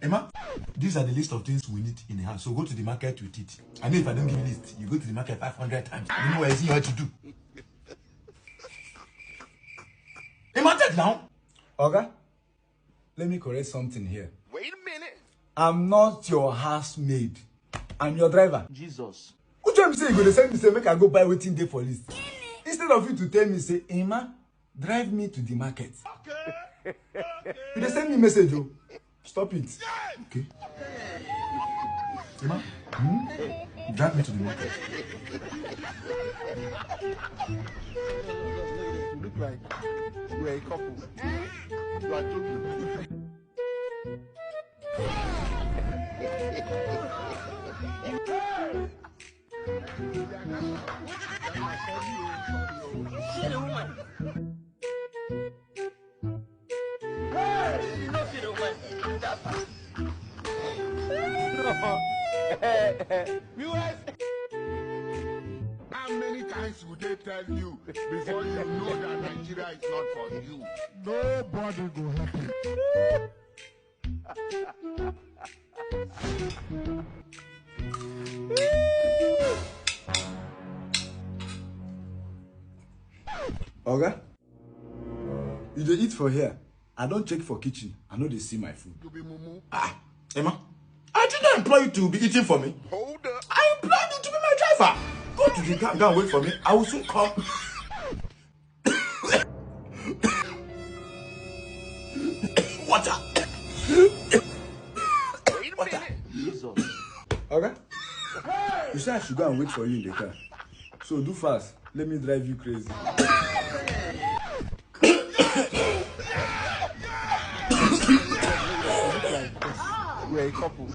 Emma, these are the list of things we need in the house. So go to the market with it. I know if I don't give you list, you go to the market 500 times. You know what I see what to do. Emma, take now. Okay. Let me correct something here. Wait a minute. I'm not your housemaid. I'm your driver. Jesus. Who tell me say you go to send me say make I go buy waiting day for list? Instead of you to tell me say, Emma, drive me to the market. Okay. You dey send me message, oh. Stop it. Okay. Emma, drive me to the market. You look like we're a couple. You are joking. How many times would they tell you before you know that Nigeria is not for you? Nobody go help you. Okay? You dey eat for here. I don't check for kitchen. I know they see my food. You be mumu. Emma, I didn't employ you to be eating for me. Hold up. I employed you to be my driver. Go to the car, go and wait for me. I will soon come. Water. Wait a minute. Jesus. Okay? You said I should go and wait for you in the car. So do fast. Let me drive you crazy. We're a couple.